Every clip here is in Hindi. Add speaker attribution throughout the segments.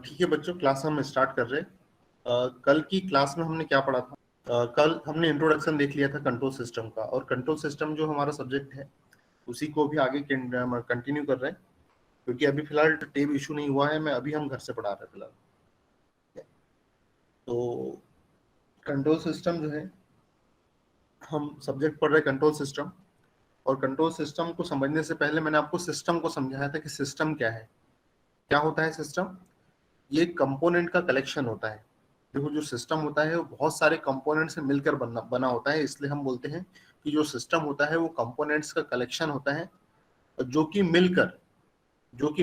Speaker 1: ठीक है बच्चों, क्लास हम स्टार्ट कर रहे हैं। कल की क्लास में हमने क्या पढ़ा था? कल हमने इंट्रोडक्शन देख लिया था कंट्रोल सिस्टम का, और कंट्रोल सिस्टम जो हमारा सब्जेक्ट है उसी को भी आगे कंटिन्यू कर रहे हैं, क्योंकि अभी फिलहाल टेब इशू नहीं हुआ है। मैं अभी हम घर से पढ़ा रहे हैं फिलहाल। तो कंट्रोल सिस्टम जो है, हम सब्जेक्ट पढ़ रहे हैं कंट्रोल सिस्टम। और कंट्रोल सिस्टम को समझने से पहले मैंने आपको सिस्टम को समझाया था कि सिस्टम क्या है। क्या होता है सिस्टम? ये कंपोनेंट का कलेक्शन होता है। देखो, जो सिस्टम होता है वो बहुत सारे कंपोनेंट से मिलकर बना होता है, इसलिए हम बोलते हैं कि जो सिस्टम होता है वो कंपोनेंट्स का कलेक्शन होता है, जो कि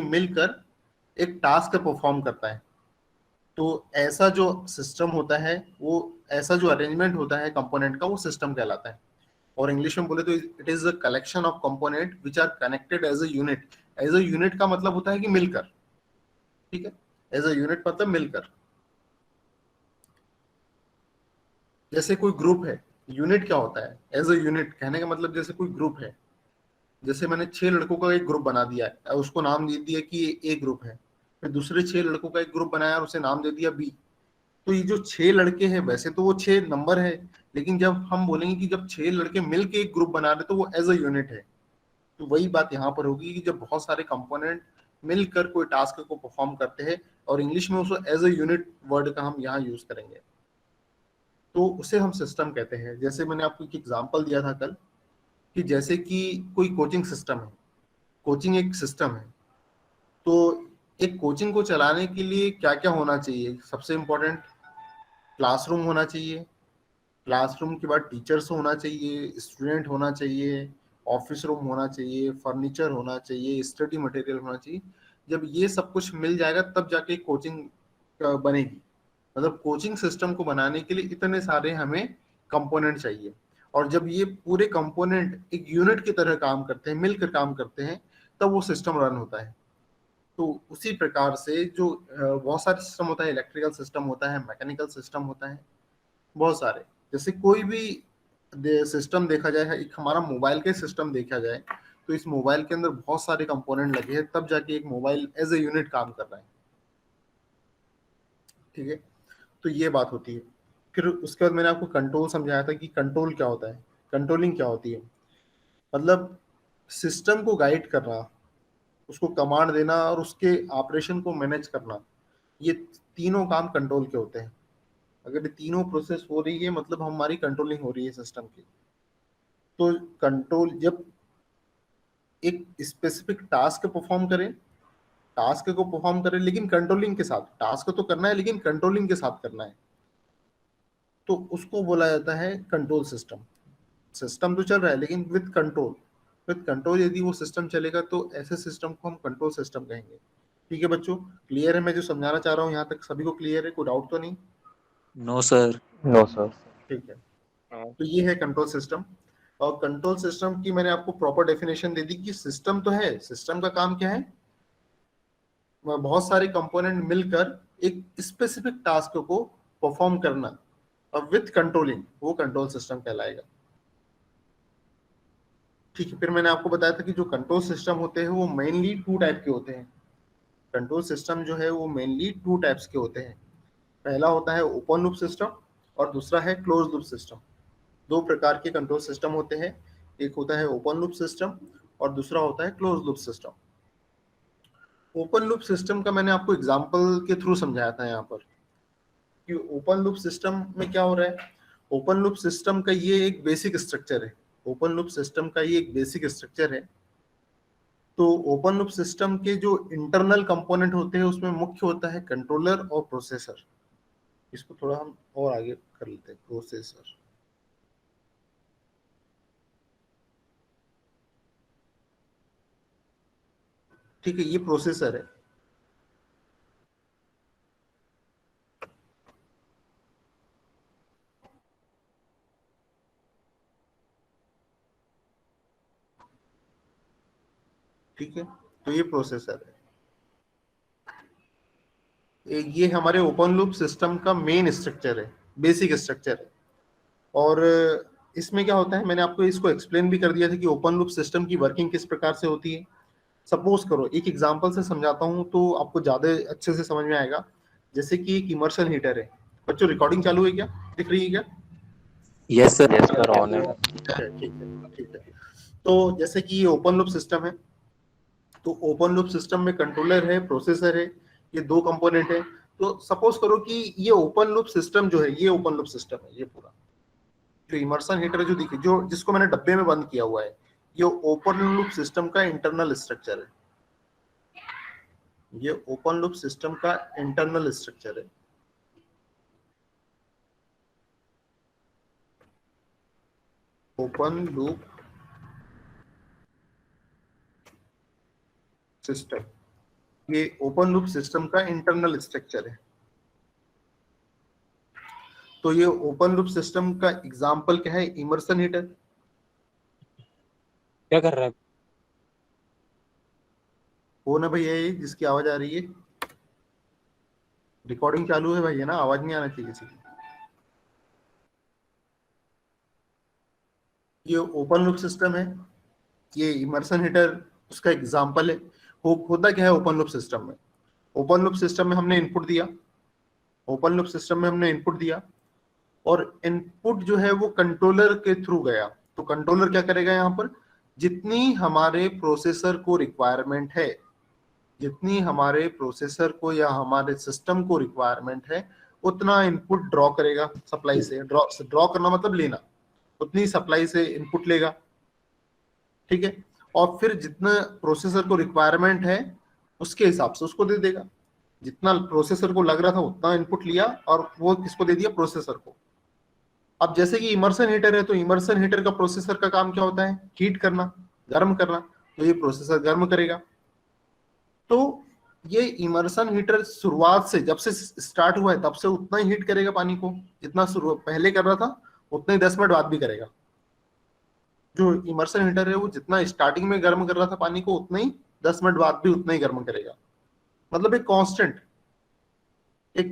Speaker 1: मिलकर एक टास्क परफॉर्म करता है। तो ऐसा जो सिस्टम होता है, वो ऐसा जो अरेंजमेंट होता है कंपोनेंट का, वो सिस्टम कहलाता है। और इंग्लिश में बोले तो it is a collection of component which are connected as a unit. As a unit का मतलब होता है कि मिलकर। ठीक है, एज अ यूनिट मतलब मिलकर। जैसे कोई ग्रुप है, यूनिट क्या होता है? एज अ यूनिट कहने का मतलब जैसे कोई ग्रुप है, जैसे मैंने 6 लड़कों का एक ग्रुप बना दिया है और उसको नाम दे दिया कि ये ए ग्रुप है। फिर दूसरे 6 लड़कों का एक ग्रुप बनाया और उसे नाम दे दिया बी। तो ये जो 6 लड़के हैं, वैसे तो वो 6 नंबर है, लेकिन जब हम बोलेंगे कि जब 6 लड़के मिलके एक ग्रुप बना रहे तो वो एज अ यूनिट है। तो वही बात यहाँ पर होगी कि जब बहुत सारे कंपोनेंट मिलकर कोई टास्क को परफॉर्म करते हैं, और इंग्लिश में उसको एज अ यूनिट वर्ड का हम यहाँ यूज करेंगे, तो उसे हम सिस्टम कहते हैं। जैसे मैंने आपको एक एग्जांपल दिया था कल, कि जैसे कि कोई कोचिंग सिस्टम है। कोचिंग एक सिस्टम है। तो एक कोचिंग को चलाने के लिए क्या क्या होना चाहिए? सबसे इम्पोर्टेंट, क्लासरूम होना चाहिए। क्लासरूम के बाद टीचर्स होना चाहिए, स्टूडेंट होना चाहिए, ऑफिस रूम होना चाहिए, फर्नीचर होना चाहिए, स्टडी मटेरियल होना चाहिए। जब ये सब कुछ मिल जाएगा तब जाके कोचिंग बनेगी। मतलब कोचिंग सिस्टम को बनाने के लिए इतने सारे हमें कंपोनेंट चाहिए। और जब ये पूरे कंपोनेंट एक यूनिट की तरह काम करते हैं, मिलकर काम करते हैं, तब वो सिस्टम रन होता है। तो उसी प्रकार से जो बहुत सारे सिस्टम होता है, इलेक्ट्रिकल सिस्टम होता है, मैकेनिकल सिस्टम होता है, बहुत सारे। जैसे कोई भी सिस्टम देखा जाए, एक हमारा मोबाइल के सिस्टम देखा जाए, तो इस मोबाइल के अंदर बहुत सारे कंपोनेंट लगे हैं, तब जाके एक मोबाइल एज ए यूनिट काम कर रहा है। ठीक है, तो ये बात होती है। फिर उसके बाद मैंने आपको कंट्रोल समझाया था कि कंट्रोल क्या होता है, कंट्रोलिंग क्या होती है। मतलब सिस्टम को गाइड करना, उसको कमांड देना और उसके ऑपरेशन को मैनेज करना, ये तीनों काम कंट्रोल के होते हैं। अगर ये तीनों प्रोसेस हो रही है, मतलब हमारी कंट्रोलिंग हो रही है सिस्टम की। तो कंट्रोल जब एक स्पेसिफिक टास्क परफॉर्म करे, टास्क को परफॉर्म करे लेकिन कंट्रोलिंग के साथ, टास्क तो करना है लेकिन कंट्रोलिंग के साथ करना है, तो उसको बोला जाता है कंट्रोल सिस्टम। सिस्टम तो चल रहा है लेकिन विद कंट्रोल। विद कंट्रोल यदि वो सिस्टम चलेगा तो ऐसे सिस्टम को हम कंट्रोल सिस्टम कहेंगे। ठीक है बच्चों, क्लियर है? मैं जो समझाना चाह रहा हूँ यहाँ तक सभी को क्लियर है? कोई डाउट तो नहीं?
Speaker 2: No sir.
Speaker 3: No sir.
Speaker 1: ठीक है, तो ये है कंट्रोल सिस्टम। और कंट्रोल सिस्टम की मैंने आपको प्रॉपर डेफिनेशन दे दी कि सिस्टम तो है, सिस्टम का काम क्या है? बहुत सारे कंपोनेंट मिलकर एक स्पेसिफिक टास्क को परफॉर्म करना, और विथ कंट्रोलिंग, वो कंट्रोल सिस्टम कहलाएगा। ठीक है, फिर मैंने आपको बताया था कि जो कंट्रोल सिस्टम होते हैं वो मेनली 2 टाइप के होते हैं। कंट्रोल सिस्टम जो है वो मेनली 2 टाइप्स के होते हैं। पहला होता है ओपन लूप सिस्टम, और दूसरा है क्लोज लूप सिस्टम। 2 प्रकार के कंट्रोल सिस्टम होते हैं, एक होता है ओपन लूप सिस्टम और दूसरा होता है close loop system. Open loop system का मैंने आपको एग्जांपल के थ्रू समझाया था यहाँ पर, कि ओपन लूप सिस्टम में क्या हो रहा है। ओपन लूप सिस्टम का ये एक बेसिक स्ट्रक्चर है। ओपन लूप सिस्टम का ये एक बेसिक स्ट्रक्चर है। तो ओपन लूप सिस्टम के जो इंटरनल कंपोनेंट होते हैं उसमें मुख्य होता है कंट्रोलर और प्रोसेसर। इसको थोड़ा हम और आगे कर लेते हैं, प्रोसेसर। ठीक है, ये प्रोसेसर है। ठीक है, तो ये प्रोसेसर है। ये हमारे ओपन लूप सिस्टम का मेन स्ट्रक्चर है, बेसिक स्ट्रक्चर है। और इसमें क्या होता है, मैंने आपको इसको एक्सप्लेन भी कर दिया था कि ओपन लूप सिस्टम की वर्किंग किस प्रकार से होती है। सपोज करो, एक एग्जांपल से समझाता हूँ तो आपको ज्यादा अच्छे से समझ में आएगा। जैसे कि एक इमर्शन हीटर है। बच्चों रिकॉर्डिंग चालू है क्या, दिख रही है क्या?
Speaker 2: Yes sir.
Speaker 3: Yes sir, on है।
Speaker 1: ठीक है, ठीक है। तो जैसे कि ये ओपन लूप सिस्टम है, तो ओपन लूप सिस्टम में कंट्रोलर है, प्रोसेसर है, ये दो कंपोनेंट है। तो सपोज करो कि ये ओपन लूप सिस्टम जो है, ये ओपन लूप सिस्टम है, ये पूरा जो इमर्सन हीटर जो दिखे, जो जिसको मैंने डब्बे में बंद किया हुआ है, ये ओपन लूप सिस्टम का इंटरनल स्ट्रक्चर है। ये ओपन लूप सिस्टम का इंटरनल स्ट्रक्चर है। ओपन लूप सिस्टम, ये ओपन लूप सिस्टम का इंटरनल स्ट्रक्चर है। तो ये ओपन लूप सिस्टम का एग्जांपल क्या है? Immersion heater.
Speaker 2: क्या कर रहा है?
Speaker 1: कौन है भैया ये जिसकी आवाज आ रही है? रिकॉर्डिंग चालू है भैया ना, आवाज नहीं आना चाहिए किसी की। ये ओपन लूप सिस्टम है, ये इमर्सन हीटर उसका एग्जांपल है। होता क्या है ओपन लूप सिस्टम में? ओपन लूप सिस्टम में हमने इनपुट दिया, ओपन लूप सिस्टम में हमने इनपुट दिया, और इनपुट जो है वो कंट्रोलर के थ्रू गया। तो कंट्रोलर क्या करेगा यहाँ पर? जितनी हमारे प्रोसेसर को रिक्वायरमेंट है, जितनी हमारे प्रोसेसर को या हमारे सिस्टम को रिक्वायरमेंट है, उतना इनपुट ड्रॉ करेगा सप्लाई से। ड्रॉ करना मतलब लेना, उतनी सप्लाई से इनपुट लेगा, ठीक है। और फिर जितना प्रोसेसर को रिक्वायरमेंट है उसके हिसाब से उसको दे देगा। जितना प्रोसेसर को लग रहा था उतना इनपुट लिया, और वो किसको दे दिया? प्रोसेसर को। अब जैसे कि इमर्सन हीटर है, तो इमर्सन हीटर का प्रोसेसर का काम क्या होता है? हीट करना, गर्म करना। तो ये प्रोसेसर गर्म करेगा। तो ये इमर्सन हीटर शुरुआत से, जब से स्टार्ट हुआ है तब से उतना ही हीट करेगा पानी को, जितना शुरू पहले कर रहा था उतना ही 10 मिनट बाद भी करेगा। जो इमर्सन हीटर है वो जितना स्टार्टिंग में गर्म कर रहा था पानी को, उतना ही 10 मिनट बाद भी उतना ही गर्म करेगा। मतलब एक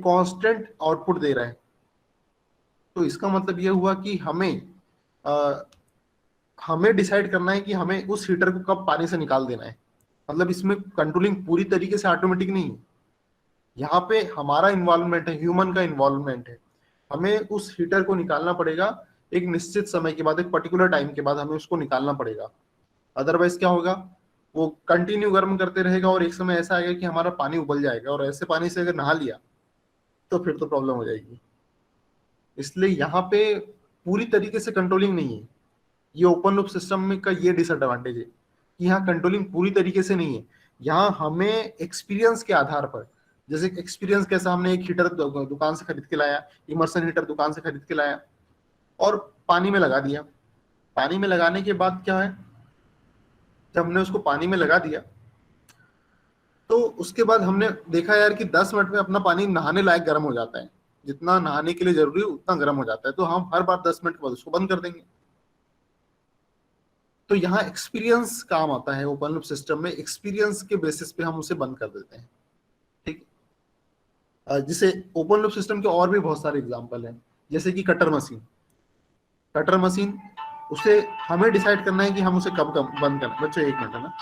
Speaker 1: कांस्टेंट आउटपुट दे रहा है। तो इसका मतलब ये हुआ कि हमें डिसाइड करना है कि हमें उस हीटर को कब पानी से निकाल देना है। मतलब इसमें कंट्रोलिंग पूरी तरीके से ऑटोमेटिक नहीं है। यहाँ पे हमारा इन्वॉल्वमेंट है, ह्यूमन का इन्वॉल्वमेंट है। हमें उस हीटर को निकालना पड़ेगा एक निश्चित समय के बाद, एक पर्टिकुलर टाइम के बाद हमें उसको निकालना पड़ेगा। अदरवाइज क्या होगा? वो कंटिन्यू गर्म करते रहेगा और एक समय ऐसा आएगा कि हमारा पानी उबल जाएगा, और ऐसे पानी से अगर नहा लिया तो फिर तो प्रॉब्लम हो जाएगी। इसलिए यहाँ पे पूरी तरीके से कंट्रोलिंग नहीं है। ये ओपन लूप सिस्टम में का ये डिसएडवांटेज है कि यहाँ कंट्रोलिंग पूरी तरीके से नहीं है। यहाँ हमें एक्सपीरियंस के आधार पर, जैसे एक्सपीरियंस कैसा, हमने एक हीटर दुकान से खरीद के लाया, इमर्सन हीटर दुकान से खरीद के लाया और पानी में लगा दिया। पानी में लगाने के बाद क्या है, जब हमने उसको पानी में लगा दिया तो उसके बाद हमने देखा यार कि 10 मिनट में अपना पानी नहाने लायक गर्म हो जाता है। जितना नहाने के लिए जरूरी है उतना गर्म हो जाता है, तो हम हर बार 10 मिनट के बाद उसको बंद कर देंगे। तो यहाँ एक्सपीरियंस काम आता है। ओपन लूप सिस्टम में एक्सपीरियंस के बेसिस पे हम उसे बंद कर देते हैं, ठीक है। जिसे ओपन लूप सिस्टम के और भी बहुत सारे एग्जांपल हैं, जैसे कि कटर मशीन। कटर मशीन, उसे हमें डिसाइड करना है कि हम उसे कब कब बंद करना है। बच्चों एक मिनट है ना।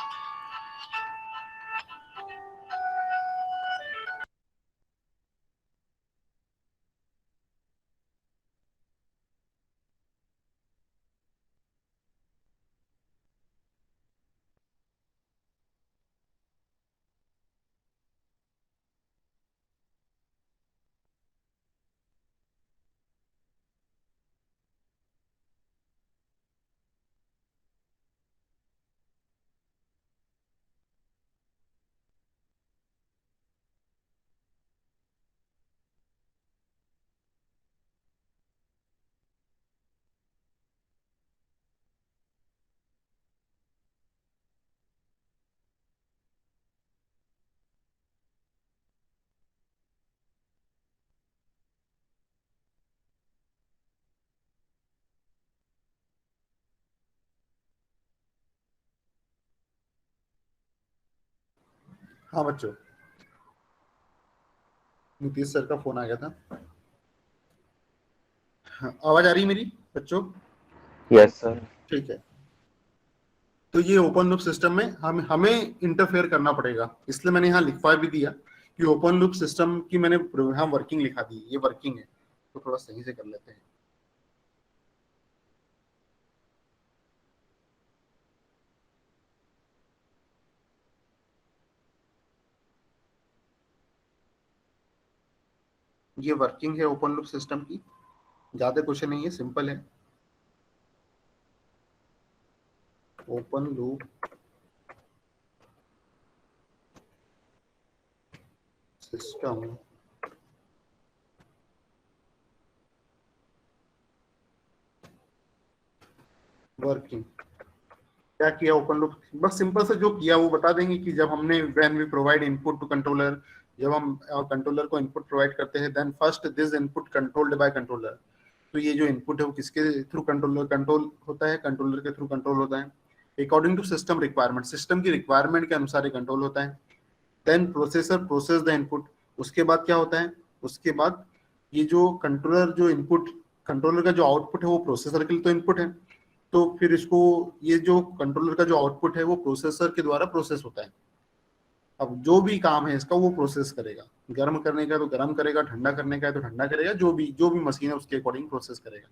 Speaker 1: हाँ बच्चों, नीतीश सर का फोन आ गया था। हाँ, आवाज आ रही है मेरी बच्चों?
Speaker 3: Yes sir.
Speaker 1: ठीक है। तो ये ओपन लूप सिस्टम में हमें इंटरफेयर करना पड़ेगा, इसलिए मैंने यहाँ लिखवा भी दिया कि ओपन लूप सिस्टम की मैंने यहाँ वर्किंग लिखा दी, ये वर्किंग है, तो थोड़ा सही से कर लेते हैं। ये वर्किंग है ओपन लूप सिस्टम की, ज्यादा क्वेश्चन नहीं है, सिंपल है। ओपन लूप सिस्टम वर्किंग, क्या किया ओपन लूप, बस सिंपल से जो किया वो बता देंगे कि जब हमने when we provide input to controller, जब हम कंट्रोलर को इनपुट प्रोवाइड करते हैं, then first this input controlled by controller. तो ये जो इनपुट है वो किसके थ्रू कंट्रोलर कंट्रोल होता है, कंट्रोलर के थ्रू कंट्रोल होता है। According to system requirement, system की रिक्वायरमेंट के अनुसार ये कंट्रोल होता है। Then processor process the input, उसके बाद क्या होता है, उसके बाद ये जो कंट्रोलर जो इनपुट, कंट्रोलर का जो आउटपुट है वो प्रोसेसर के लिए तो इनपुट है, तो फिर इसको ये जो कंट्रोलर का जो आउटपुट है वो प्रोसेसर के द्वारा प्रोसेस होता है। अब जो भी काम है इसका वो प्रोसेस करेगा, गर्म करने का तो गर्म करेगा, ठंडा करने का है तो ठंडा करेगा, जो भी मशीन है उसके अकॉर्डिंग प्रोसेस करेगा।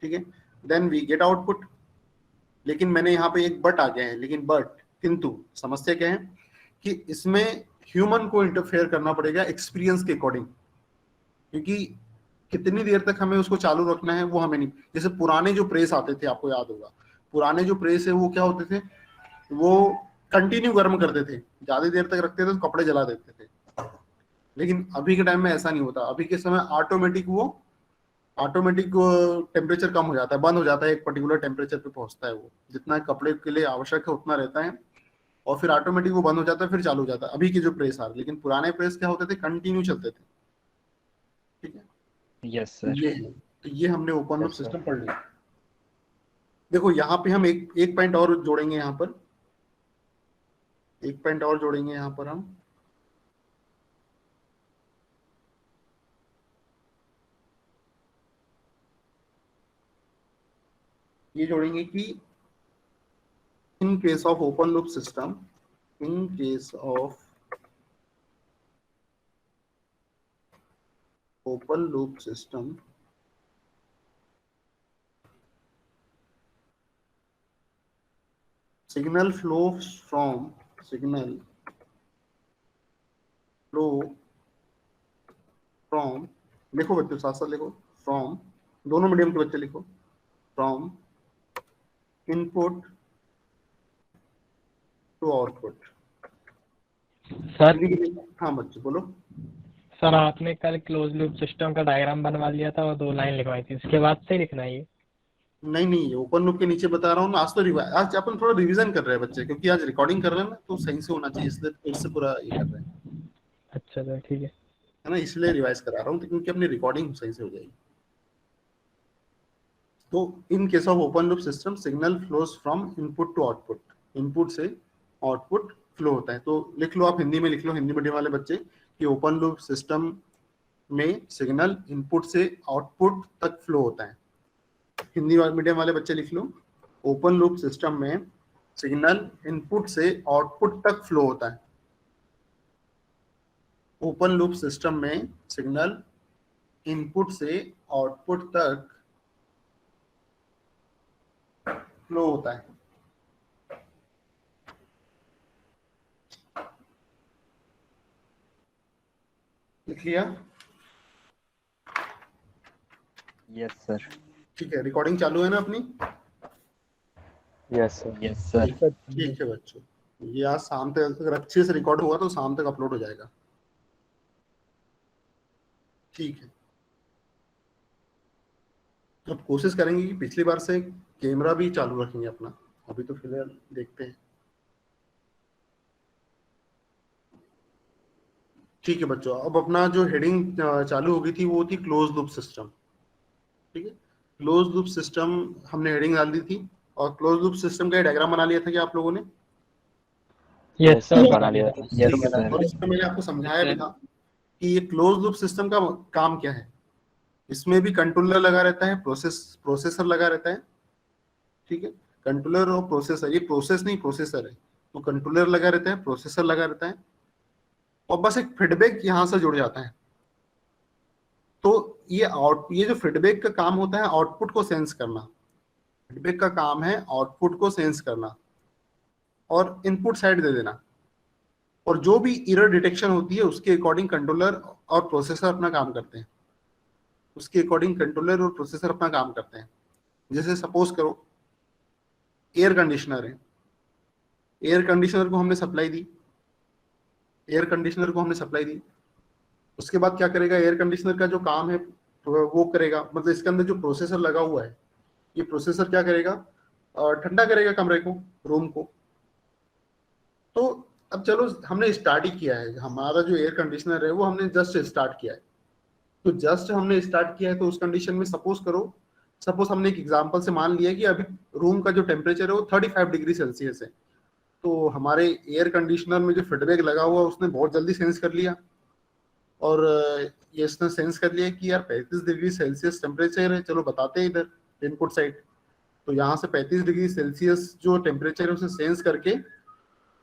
Speaker 1: ठीक है, देन वी गेट आउटपुट। लेकिन मैंने यहाँ पे एक बट आ गया है, लेकिन बट किंतु समस्या क्या है कि इसमें ह्यूमन को इंटरफेयर करना पड़ेगा एक्सपीरियंस के अकॉर्डिंग, क्योंकि कितनी देर तक हमें उसको चालू रखना है वो हमें नहीं। जैसे पुराने जो प्रेस आते थे, आपको याद होगा, पुराने जो प्रेस है वो क्या होते थे, वो कंटिन्यू गर्म करते थे, ज्यादा देर तक रखते थे तो कपड़े जला देते थे। लेकिन अभी के टाइम में ऐसा नहीं होता, अभी के समय ऑटोमेटिक टेम्परेचर कम हो जाता है, बंद हो जाता है, एक पर्टिकुलर टेम्परेचर पे पहुंचता है वो, जितना कपड़े के लिए आवश्यक है उतना रहता है, और फिर ऑटोमेटिक वो बंद हो जाता है, फिर चालू हो जाता है, अभी के जो प्रेस आ रहे। लेकिन पुराने प्रेस क्या होते थे, कंटिन्यू चलते थे। ठीक है,
Speaker 2: यस सर।
Speaker 1: ये है, तो ये हमने open loop
Speaker 2: yes sir.
Speaker 1: System पढ़ लिया। देखो यहाँ पे हम एक पॉइंट और जोड़ेंगे, यहाँ पर एक पॉइंट और जोड़ेंगे, यहाँ पर हम ये जोड़ेंगे कि इन case of open loop system, in case of open loop system, signal flows from signal flow from, लिखो बच्चों साथ साथ लिखो, from, दोनों मीडियम के बच्चे लिखो, from input to output।
Speaker 3: Sir
Speaker 1: हाँ बच्चे बोलो।
Speaker 3: सर आपने कल क्लोज लूप सिस्टम का डायग्राम बनवा लिया था और 2 लाइन लिखवाई थी, इसके बाद से लिखना है ये?
Speaker 1: नहीं नहीं, ओपन लूप के नीचे बता रहा हूँ ना, आज तो आज अपन थोड़ा रिवीजन कर रहे हैं बच्चे, क्योंकि आज रिकॉर्डिंग कर रहे हैं ना, तो सही से होना चाहिए, इसलिए फिर से पूरा ये कर रहे हैं,
Speaker 3: अच्छा सर ठीक है।
Speaker 1: है ना, इसलिए रिवाइज करा रहा हूँ, तो क्योंकि अपनी रिकॉर्डिंग सही से हो जाएगी। तो in case of open loop system signal flows from input to output, input से आउटपुट फ्लो होता है। तो लिख लो, आप हिंदी में लिख लो, हिंदी मीडियम वाले बच्चे, कि ओपन लूप सिस्टम में सिग्नल इनपुट से आउटपुट तक फ्लो होता है। हिंदी मीडियम वाले बच्चे लिख लो, ओपन लूप सिस्टम में सिग्नल इनपुट से आउटपुट तक फ्लो होता है। ओपन लूप सिस्टम में सिग्नल इनपुट से आउटपुट तक फ्लो होता है। लिख लिया?
Speaker 2: Yes sir.
Speaker 1: ठीक है, रिकॉर्डिंग चालू है ना अपनी?
Speaker 2: Yes sir. Yes sir.
Speaker 1: ठीक है बच्चों, ये आज शाम तक अगर अच्छे से रिकॉर्ड हुआ तो शाम तक अपलोड हो जाएगा। ठीक है, अब कोशिश करेंगे कि पिछली बार से कैमरा भी चालू रखेंगे अपना, अभी तो फिलहाल देखते हैं। ठीक है बच्चों, अब अपना जो हेडिंग चालू हो गई थी वो थी क्लोज लूप सिस्टम। ठीक है, क्लोज लूप सिस्टम हमने हेडिंग डाल दी थी, और क्लोज लूप सिस्टम का डायग्राम बना लिया था क्या आप लोगों ने?
Speaker 3: यस सर
Speaker 2: बना लिया था। यस
Speaker 1: ठीक है,
Speaker 2: सर।
Speaker 1: और इसमें मैंने आपको समझाया भी था कि ये क्लोज लूप सिस्टम का काम क्या है। इसमें भी कंट्रोलर लगा रहता है, प्रोसेसर लगा रहता है। ठीक है, कंट्रोलर और प्रोसेसर, ये प्रोसेस नहीं प्रोसेसर है, तो कंट्रोलर लगा रहता है, प्रोसेसर लगा रहता है, और बस एक फीडबैक यहाँ से जुड़ जाता है। तो ये जो फीडबैक का काम होता है आउटपुट को सेंस करना, फीडबैक का काम है आउटपुट को सेंस करना और इनपुट साइड दे देना, और जो भी एरर डिटेक्शन होती है उसके अकॉर्डिंग कंट्रोलर और प्रोसेसर अपना काम करते हैं, उसके अकॉर्डिंग कंट्रोलर और प्रोसेसर अपना काम करते हैं। जैसे सपोज करो एयर कंडीशनर है, एयर कंडीशनर को हमने सप्लाई दी, एयर कंडीशनर को हमने सप्लाई दी, उसके बाद क्या करेगा, एयर कंडीशनर का जो काम है वो करेगा, मतलब इसके अंदर जो प्रोसेसर लगा हुआ है, ये प्रोसेसर क्या करेगा, ठंडा करेगा कमरे को, रूम को। तो अब चलो हमने स्टार्ट ही किया है, हमारा जो एयर कंडीशनर है वो हमने जस्ट स्टार्ट किया है, तो जस्ट हमने स्टार्ट किया है, तो उस कंडीशन में सपोज हमने एक एग्जांपल से मान लिया कि अभी रूम का जो टेम्परेचर है वो 35 डिग्री सेल्सियस है, तो हमारे एयर कंडीशनर में जो फीडबैक लगा हुआ है उसने बहुत जल्दी सेंस कर लिया, और ये इसने सेंस कर लिया कि यार 35 डिग्री सेल्सियस टेम्परेचर है, चलो बताते हैं इधर इनपुट साइड। तो यहाँ से 35 डिग्री सेल्सियस जो टेम्परेचर है उसे सेंस करके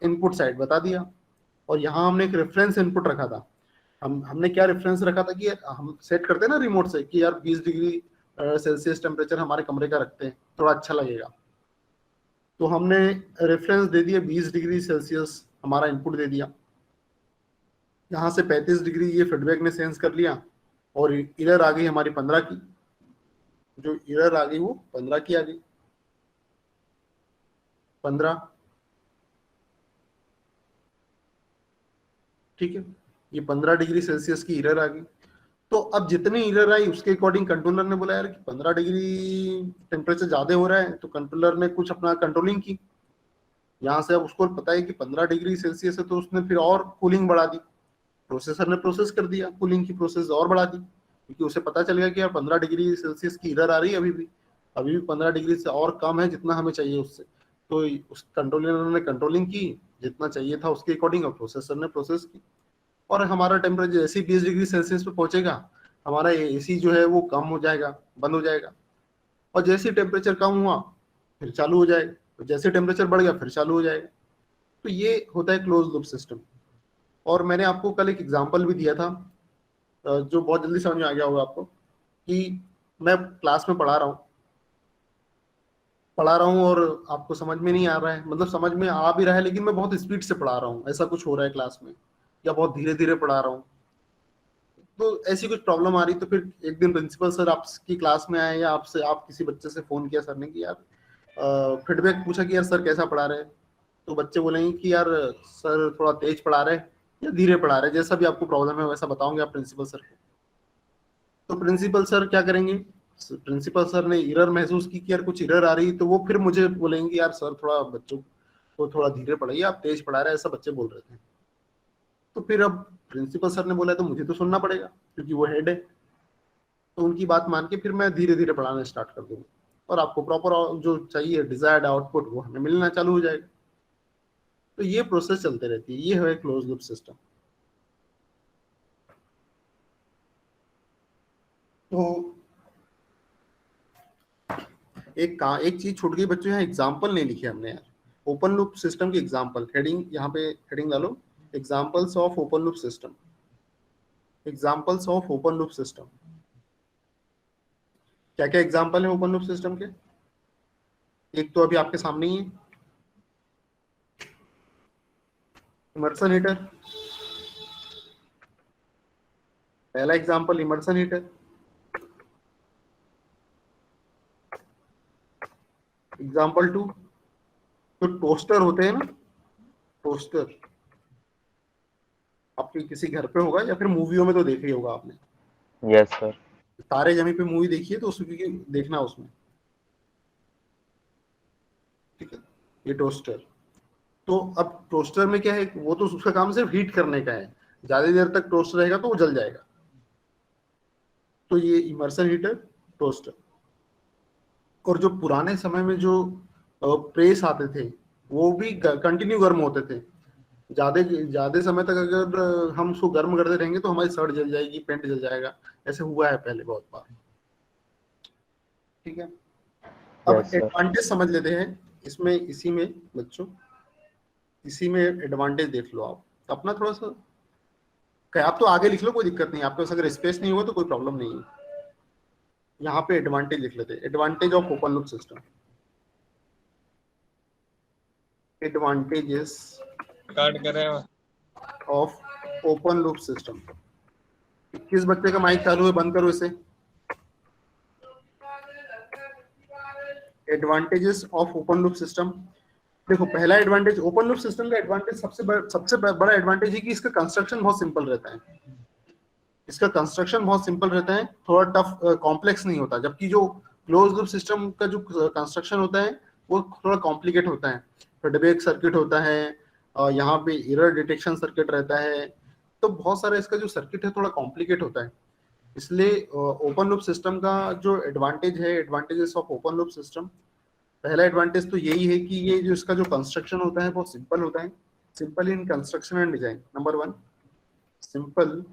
Speaker 1: इनपुट साइड बता दिया, और यहाँ हमने एक रेफरेंस इनपुट रखा था। हमने क्या रेफरेंस रखा था कि हम सेट करते हैं ना रिमोट से कि यार 20 डिग्री सेल्सियस टेम्परेचर हमारे कमरे का रखते हैं, थोड़ा अच्छा लगेगा, तो हमने रेफरेंस दे दिया 20 डिग्री सेल्सियस, हमारा इनपुट दे दिया। यहाँ से 35 डिग्री ये फीडबैक ने सेंस कर लिया, और एरर आ गई हमारी 15 की, जो एरर आ गई वो 15 की आ गई, 15, ठीक है, ये 15 डिग्री सेल्सियस की एरर आ गई। तो अब जितनी एरर आई उसके अकॉर्डिंग कंट्रोलर ने बोला यार कि 15 डिग्री टेम्परेचर ज्यादा हो रहा है, तो कंट्रोलर ने कुछ अपना कंट्रोलिंग की, यहाँ से अब उसको पता है कि 15 डिग्री सेल्सियस है, तो उसने फिर और कूलिंग बढ़ा दी, प्रोसेसर ने प्रोसेस कर दिया, कूलिंग की प्रोसेस और बढ़ा दी, क्योंकि उसे पता चल गया कि यार 15 डिग्री सेल्सियस की एरर आ रही है, अभी भी 15 डिग्री से और कम है जितना हमें चाहिए उससे, तो उस कंट्रोलर ने कंट्रोलिंग की जितना चाहिए था उसके अकॉर्डिंग, और प्रोसेसर ने प्रोसेस की, और हमारा टेम्परेचर जैसे ही 20 डिग्री सेल्सियस पे पहुंचेगा हमारा एसी जो है वो कम हो जाएगा, बंद हो जाएगा, और जैसे ही टेम्परेचर कम हुआ फिर चालू हो जाएगा, तो जैसे टेम्परेचर बढ़ गया फिर चालू हो जाएगा। तो ये होता है क्लोज लूप सिस्टम। और मैंने आपको कल एक एग्जांपल भी दिया था जो बहुत जल्दी समझ में आ गया होगा आपको, कि मैं क्लास में पढ़ा रहा हूँ और आपको समझ में नहीं आ रहा है, मतलब समझ में आ भी रहा है लेकिन मैं बहुत स्पीड से पढ़ा रहा हूँ, ऐसा कुछ हो रहा है क्लास में, या बहुत धीरे धीरे पढ़ा रहा हूँ, तो ऐसी कुछ प्रॉब्लम आ रही। तो फिर एक दिन प्रिंसिपल सर आपकी क्लास में आए, या आप किसी बच्चे से फोन किया सर ने कि यार फीडबैक पूछा कि यार सर कैसा पढ़ा रहे हैं, तो बच्चे बोलेंगे कि यार सर थोड़ा तेज पढ़ा रहे या धीरे पढ़ा रहे, जैसा भी आपको प्रॉब्लम है वैसा बताओगे आप प्रिंसिपल सर को। तो प्रिंसिपल सर क्या करेंगे, प्रिंसिपल सर ने एरर महसूस की कि यार कुछ एरर आ रही, तो वो फिर मुझे बोलेंगे यार सर थोड़ा बच्चों को थोड़ा धीरे पढ़ाइए, आप तेज पढ़ा रहे हैं, ऐसा बच्चे बोल रहे थे। तो फिर अब प्रिंसिपल सर ने बोला तो मुझे तो सुनना पड़ेगा क्योंकि वो हेड है, तो उनकी बात मान के फिर मैं धीरे धीरे पढ़ाना स्टार्ट कर दूंगा, और आपको प्रॉपर जो चाहिए डिजायर्ड आउटपुट वो हमें मिलना चालू हो जाएगा। तो ये प्रोसेस चलते रहती है, ये है क्लोज लूप सिस्टम। तो एक चीज छूट गई बच्चों, यहाँ एग्जाम्पल नहीं लिखे हमने यार, ओपन लूप सिस्टम की एग्जाम्पल, हेडिंग यहाँ पे हेडिंग डालो, examples of open loop system, examples of open loop system. क्या क्या एग्जाम्पल है ओपन लूप सिस्टम के, एक तो अभी आपके सामने ही है, इमर्सन हीटर, पहला एग्जाम्पल इमर्सन हीटर। एग्जाम्पल 2, तो टोस्टर होते हैं ना, टोस्टर आपके किसी घर पे होगा या फिर मूवियों में तो देखा ही होगा आपने।
Speaker 2: Yes sir.
Speaker 1: तारे जमी पे मूवी देखी है तो उसकी देखना उसमें, ठीक है, ये टोस्टर। तो अब टोस्टर में क्या है, वो तो उसका काम सिर्फ हीट करने का है, ज्यादा देर तक टोस्ट रहेगा तो वो जल जाएगा। तो ये इमर्सन हीटर, टोस्टर। और जो पुराने समय में जो प्रेस आते थे वो भी कंटिन्यू गर्म होते थे, ज्यादा ज्यादा समय तक अगर हम उसको गर्म करते रहेंगे तो हमारी शर्ट जल जाएगी, पेंट जल जाएगा, ऐसे हुआ है पहले बहुत बार, ठीक है। अब
Speaker 2: यस सर।
Speaker 1: एडवांटेज समझ लेते हैं इसमें इसी में बच्चों इसी में एडवांटेज देख लो आप। तो अपना थोड़ा सा आप तो आगे लिख लो, कोई दिक्कत नहीं, आपके पास अगर स्पेस नहीं हुआ तो कोई प्रॉब्लम नहीं है। यहाँ पे एडवांटेज लिख लेते, advantage of open loop system. Advantages
Speaker 4: record कर रहे हो?
Speaker 1: Of open loop system. किस बच्चे का माइक चालू है, बंद करो इसे। Advantages of open loop system. देखो पहला एडवांटेज, ओपन लूप सिस्टम का एडवांटेज सबसे बड़ा एडवांटेज है कि इसका कंस्ट्रक्शन बहुत सिंपल रहता है। इसका कंस्ट्रक्शन बहुत सिंपल रहता है, थोड़ा टफ कॉम्प्लेक्स नहीं होता, जबकि जो क्लोज लूप सिस्टम का जो कंस्ट्रक्शन होता है वो थोड़ा कॉम्प्लिकेट होता है। फीडबैक सर्किट होता है, यहाँ पे एरर डिटेक्शन सर्किट रहता है, तो बहुत सारा इसका जो सर्किट है थोड़ा कॉम्प्लिकेट होता है। इसलिए ओपन लूप सिस्टम का जो एडवांटेज है, advantages of open loop system, पहला एडवांटेज तो यही है कि ये जो इसका जो कंस्ट्रक्शन होता है बहुत सिंपल होता है। Simple in construction and design, number 1 simple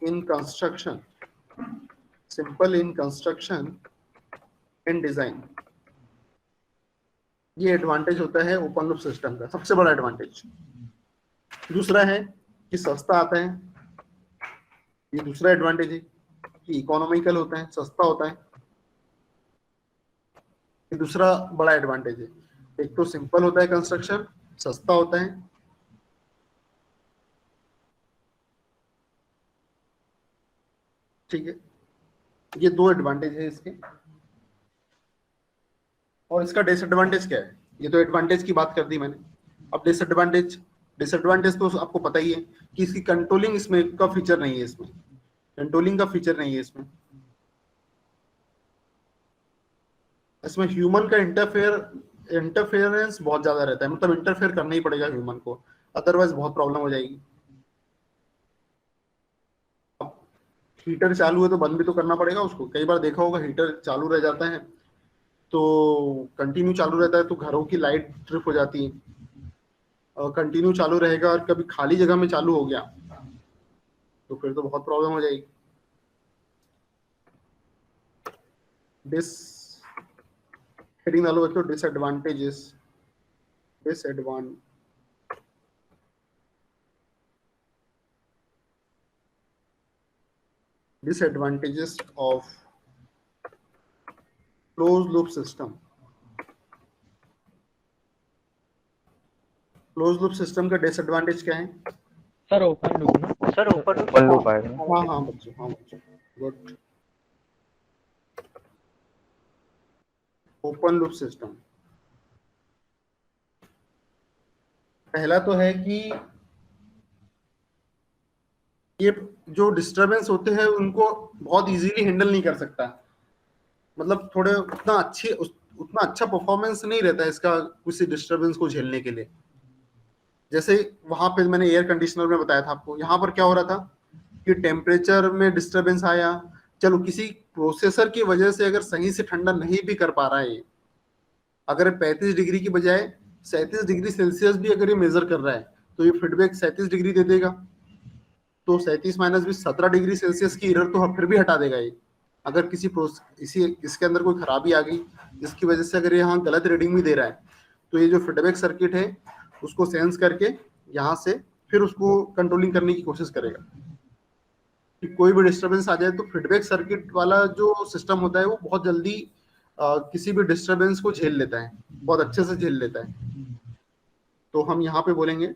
Speaker 1: in construction, simple in construction and design. ये एडवांटेज होता है ओपन लूप सिस्टम का, सबसे बड़ा एडवांटेज। दूसरा है कि सस्ता आता है, ये दूसरा एडवांटेज है कि इकोनॉमिकल होता है, सस्ता होता है, ये दूसरा बड़ा एडवांटेज है। एक तो सिंपल होता है कंस्ट्रक्शन, सस्ता होता है, ठीक है, ये दो एडवांटेज है इसके। और इसका डिसएडवांटेज क्या है, ये तो एडवांटेज की बात कर दी मैंने। अब डिसएडवांटेज तो आपको पता ही है कि इसकी कंट्रोलिंग इसमें का फीचर नहीं है, इसमें कंट्रोलिंग का फीचर नहीं है। इसमें ह्यूमन का इंटरफेरेंस बहुत ज्यादा रहता है, मतलब इंटरफेयर करना ही पड़ेगा ह्यूमन को, अदरवाइज बहुत प्रॉब्लम हो जाएगी। हीटर चालू है तो बंद भी तो करना पड़ेगा उसको। कई बार देखा होगा हीटर चालू रह जाता है तो कंटिन्यू चालू रहता है तो घरों की लाइट ट्रिप हो जाती है, और कंटिन्यू चालू रहेगा और कभी खाली जगह में चालू हो गया तो फिर तो बहुत प्रॉब्लम हो जाएगी। हेडिंग डालो बच्चों, disadvantages of close loop system. Close loop system का डिसएडवांटेज क्या है
Speaker 3: सर? ओपन लूप ना?
Speaker 2: ओपन लूप आएगा।
Speaker 1: हाँ बच्चों, गुड। ओपन लूप सिस्टम, पहला तो है कि ये जो डिस्टरबेंस होते हैं उनको बहुत इजीली हैंडल नहीं कर सकता, मतलब थोड़े उतना अच्छा परफॉर्मेंस नहीं रहता है इसका किसी डिस्टरबेंस को झेलने के लिए। जैसे वहां पे मैंने एयर कंडीशनर में बताया था आपको, यहाँ पर क्या हो रहा था कि टेम्परेचर में डिस्टरबेंस आया, चलो किसी प्रोसेसर की वजह से अगर सही से ठंडा नहीं भी कर पा रहा है, अगर 35 डिग्री की बजाय 37 डिग्री सेल्सियस भी अगर ये मेजर कर रहा है तो ये फीडबैक 37 डिग्री दे देगा, तो 37 माइनस 20 17 डिग्री सेल्सियस की एरर तो फिर भी हटा देगा ये। अगर इसके अंदर कोई खराबी आ गई जिसकी वजह से अगर यहाँ गलत रीडिंग भी दे रहा है तो ये जो फीडबैक सर्किट है उसको सेंस करके यहाँ से फिर उसको कंट्रोलिंग करने की कोशिश करेगा कि कोई भी डिस्टरबेंस आ जाए। तो फीडबैक सर्किट वाला जो सिस्टम होता है वो बहुत जल्दी किसी भी डिस्टरबेंस को झेल लेता है, बहुत अच्छे से झेल लेता है। तो हम यहाँ पे बोलेंगे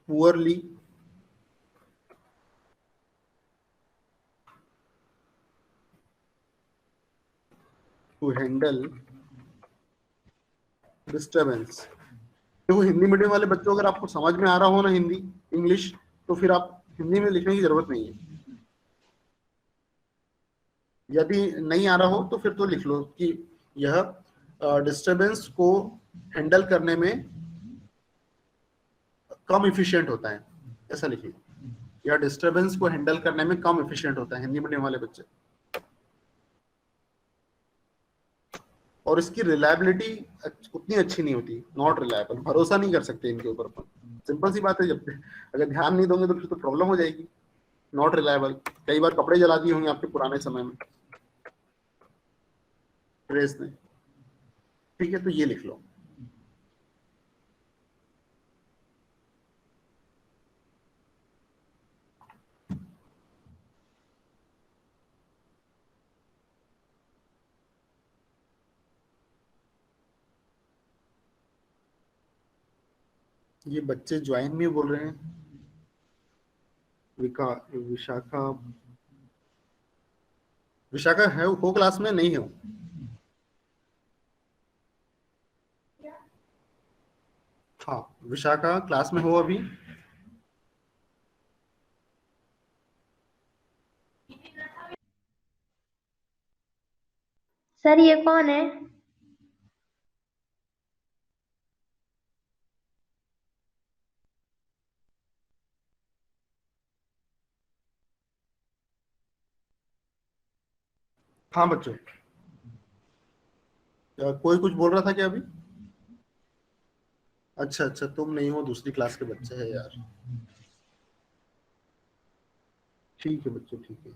Speaker 1: पुअरली टू हैंडल डिस्टरबेंस। देखो हिंदी मीडियम वाले बच्चों अगर आपको समझ में आ रहा हो ना हिंदी इंग्लिश, तो फिर आप हिंदी में लिखने की जरूरत नहीं है। यदि नहीं आ रहा हो तो फिर तो लिख लो कि यह डिस्टरबेंस को हैंडल करने में कम इफिशिएंट होता है, ऐसा लिखिए। यह डिस्टरबेंस को हैंडल करने में कम इफिशिएंट होता है, हिंदी मीडियम वाले बच्चे। और इसकी रिलायबिलिटी उतनी अच्छी नहीं होती, नॉट रिलायबल, भरोसा नहीं कर सकते इनके ऊपर। सिंपल सी बात है, जब अगर ध्यान नहीं दोगे तो फिर तो प्रॉब्लम हो जाएगी। Not reliable. कई बार कपड़े जला दिए होंगे आपके पुराने समय में प्रेस ने, ठीक है, तो ये लिख लो। ये बच्चे ज्वाइन भी बोल रहे हैं। विशाखा, विशाखा है वो क्लास में नहीं हो? हाँ, विशाखा क्लास में हो अभी?
Speaker 4: सर ये कौन है?
Speaker 1: हाँ बच्चों, कोई कुछ बोल रहा था क्या अभी? अच्छा अच्छा, तुम नहीं हो, दूसरी क्लास के बच्चे हैं यार। ठीक है बच्चों, ठीक है।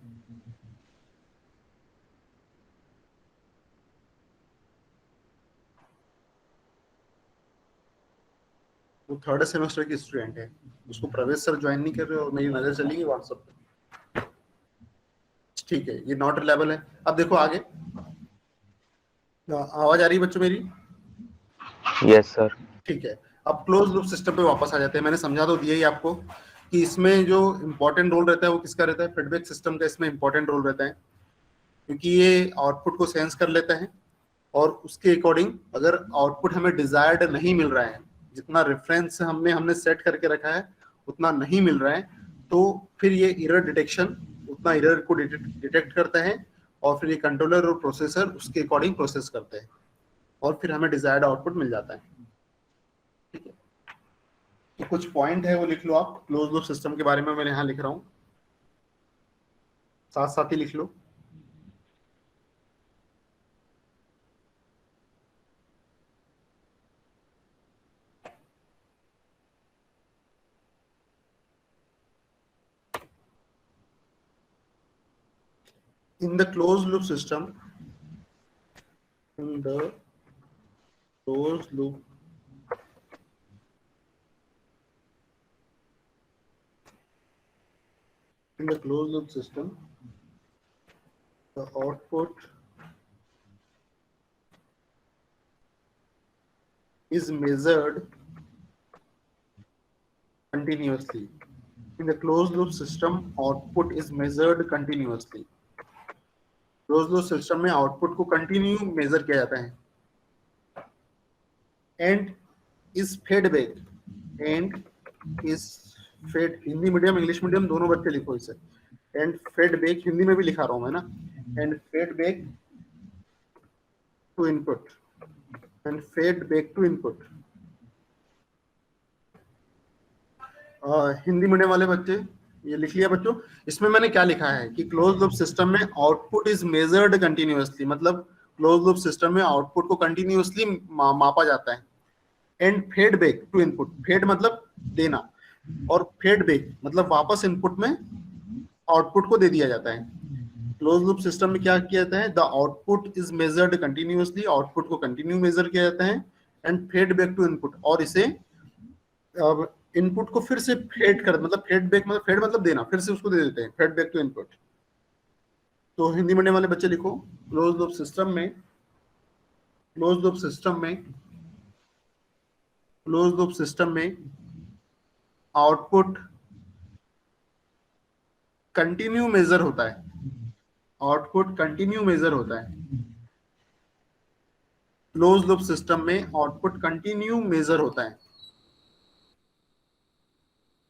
Speaker 1: वो थर्ड सेमेस्टर की स्टूडेंट है, उसको प्रवेश सर ज्वाइन नहीं कर रहे और मेरी नजर चलेगी व्हाट्सएप पे। ठीक है, ये नॉट रिलायबल है। अब देखो आगे, आवाज आ रही है बच्चों मेरी?
Speaker 2: Yes sir.
Speaker 1: ठीक है, अब क्लोज लूप सिस्टम पे वापस आ जाते हैं। मैंने समझा तो दिया ही आपको कि इसमें जो इंपॉर्टेंट रोल रहता है वो किसका रहता है, फीडबैक सिस्टम का इसमें इंपॉर्टेंट रोल रहता है, क्योंकि ये आउटपुट को सेंस कर लेता है और उसके अकॉर्डिंग अगर आउटपुट हमें डिजायर्ड नहीं मिल रहा है, जितना रेफरेंस हमने सेट करके रखा है उतना नहीं मिल रहा है, तो फिर ये एरर डिटेक्शन उतना एरर को डिटेक्ट करता है और फिर ये कंट्रोलर और प्रोसेसर उसके अकॉर्डिंग प्रोसेस करते हैं और फिर हमें डिजायर्ड आउटपुट मिल जाता है। ठीक है, तो कुछ पॉइंट है वो लिख लो आप क्लोज लूप सिस्टम के बारे में, मैं यहाँ लिख रहा हूँ, साथ साथ ही लिख लो। In the closed loop system, in the closed loop system, the output is measured continuously. In the closed loop system, output is measured continuously. Close loop system में आउटपुट को कंटिन्यू मेजर किया जाता है and is fed back, and is fed, Hindi medium English medium दोनों बच्चे लिखो इसे, एंड फेड बैक हिंदी में भी लिखा रहा हूं मैं ना, and fed back to input, and fed back to input. Hindi medium वाले बच्चे ये लिख लिया बच्चों? इसमें मैंने क्या लिखा है कि क्लोज लूप सिस्टम में आउटपुट इज मेजर्ड कंटिन्यूअसली, मतलब क्लोज लूप सिस्टम में आउटपुट को कंटिन्यूअसली मापा जाता है, and fed back to input, fed मतलब देना और फेड बैक मतलब वापस इनपुट में आउटपुट को दे दिया जाता है। क्लोज लूप सिस्टम में क्या किया जाता है, the output is measured continuously, output को कंटिन्यू मेजर किया जाता है, and fed back to input, और इसे इनपुट को फिर से फेड कर, मतलब फेड बैक मतलब फेड मतलब देना, फिर से उसको दे देते हैं, फेड बैक टू इनपुट। तो हिंदी मीडियम वाले बच्चे लिखो, क्लोज लूप सिस्टम में, क्लोज लूप सिस्टम में, क्लोज लूप सिस्टम में आउटपुट कंटिन्यू मेजर होता है, आउटपुट कंटिन्यू मेजर होता है। क्लोज लूप सिस्टम में आउटपुट कंटिन्यू मेजर होता है,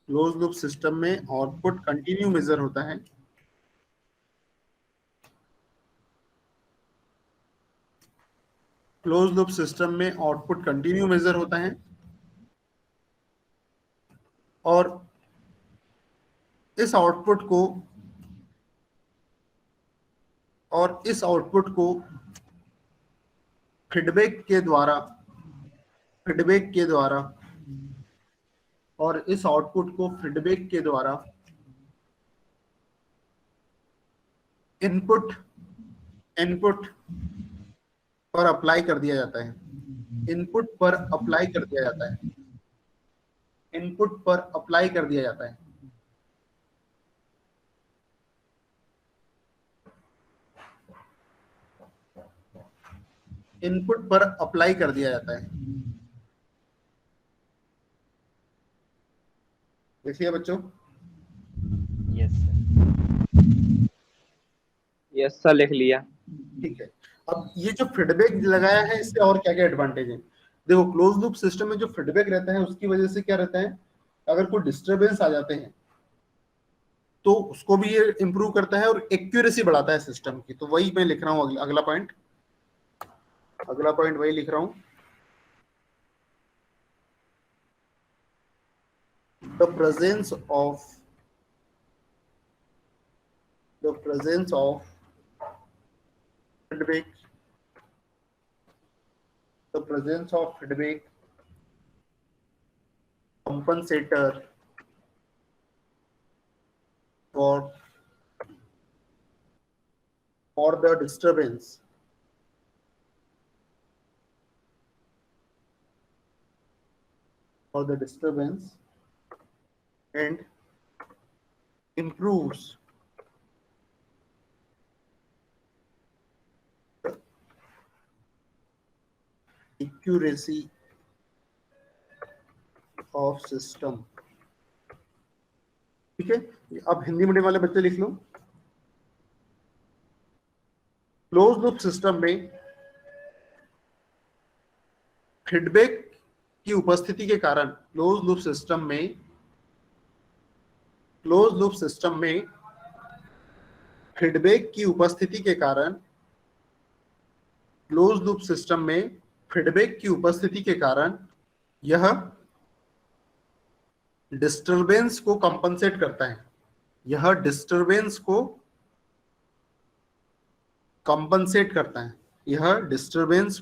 Speaker 1: क्लोज लूप सिस्टम में आउटपुट कंटिन्यू मेजर होता है। क्लोज लूप सिस्टम में आउटपुट कंटिन्यू मेजर होता है और इस आउटपुट को, और इस आउटपुट को फीडबैक के द्वारा, फीडबैक के द्वारा, और इस आउटपुट को फीडबैक के द्वारा इनपुट इनपुट पर अप्लाई कर दिया जाता है, इनपुट पर अप्लाई कर दिया जाता है, इनपुट पर अप्लाई कर दिया जाता है। इनपुट पर अप्लाई कर दिया जाता है। देखिए बच्चों,
Speaker 3: यस सर।
Speaker 2: यस सर, लिख लिया।
Speaker 1: ठीक है। अब ये जो फीडबैक लगाया है, इससे और क्या क्या एडवांटेज है? देखो, क्लोज लूप सिस्टम में जो फीडबैक रहता है उसकी वजह से क्या रहता है, अगर कोई डिस्टरबेंस आ जाते हैं तो उसको भी ये इंप्रूव करता है और एक्यूरेसी बढ़ाता है सिस्टम की। तो वही मैं लिख रहा हूँ, अगला पॉइंट, अगला पॉइंट वही लिख रहा हूँ। the presence of the presence of feedback the presence of feedback compensator for the disturbance and improves the accuracy of system। ठीक है, अब हिंदी मीडियम वाले बच्चे लिख लो। क्लोज लूप सिस्टम में फीडबैक की उपस्थिति के कारण, क्लोज लूप सिस्टम में फीडबैक की उपस्थिति के कारण, क्लोज लूप सिस्टम में फीडबैक की उपस्थिति के कारण यह डिस्टरबेंस को कंपनसेट करता है, यह डिस्टरबेंस को कंपनसेट करता है, यह डिस्टरबेंस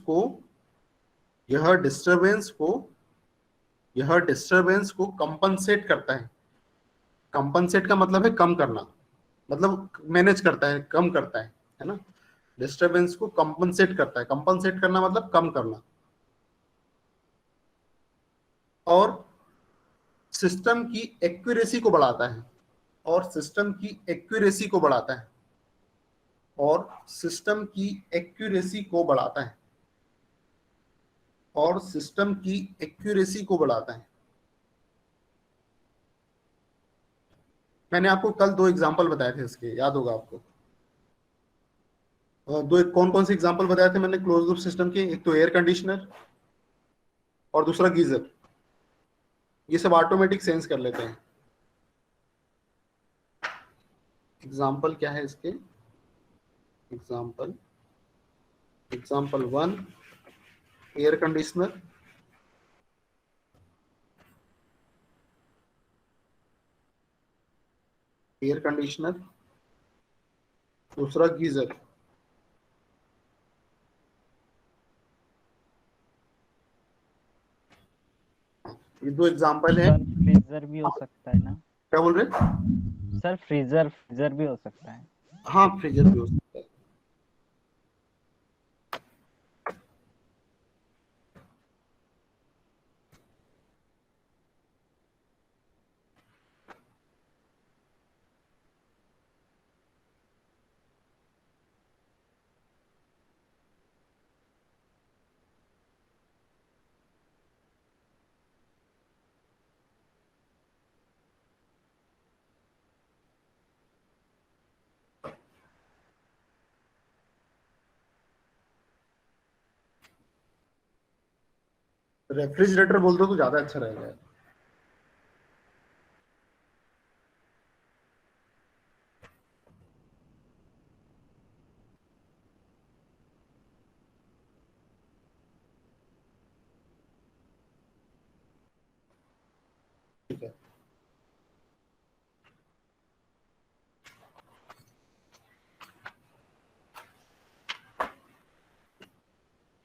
Speaker 1: को कंपनसेट करता है। कंपनसेट का मतलब है कम करना, मतलब मैनेज करता है, कम करता है ना। डिस्टरबेंस को कंपनसेट करता है, कंपनसेट करना मतलब कम करना। और सिस्टम की एक्यूरेसी को बढ़ाता है, और सिस्टम की एक्यूरेसी को बढ़ाता है, और सिस्टम की एक्यूरेसी को बढ़ाता है, और सिस्टम की एक्यूरेसी को बढ़ाता है। मैंने आपको कल 2 एग्जांपल बताए थे इसके, याद होगा आपको। दो कौन कौन से एग्जांपल बताए थे मैंने क्लोज लूप सिस्टम के? एक तो एयर कंडीशनर और दूसरा गीजर। ये सब ऑटोमेटिक सेंस कर लेते हैं। एग्जांपल क्या है इसके? एग्जांपल 1 एयर कंडीशनर, दूसरा गीजर। ये 2 एग्जांपल है।
Speaker 3: सर फ्रीजर भी हो सकता है ना?
Speaker 1: क्या बोल रहे?
Speaker 3: सर फ्रीजर भी हो सकता है।
Speaker 1: हाँ, फ्रीजर भी हो सकता है। रेफ्रिजरेटर बोल दो तो ज्यादा अच्छा रहेगा। ठीक है,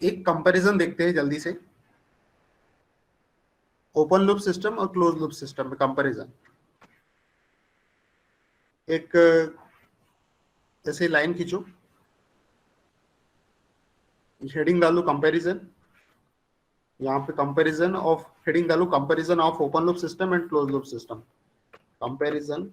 Speaker 1: एक कंपैरिजन देखते हैं जल्दी से, ओपन लूप सिस्टम और क्लोज लूप सिस्टम में कंपैरिजन। एक ऐसे लाइन खींचो, हेडिंग डालो कंपैरिजन, यहाँ पे कंपैरिजन ऑफ, हेडिंग डालो comparison of open loop system and close loop system, comparison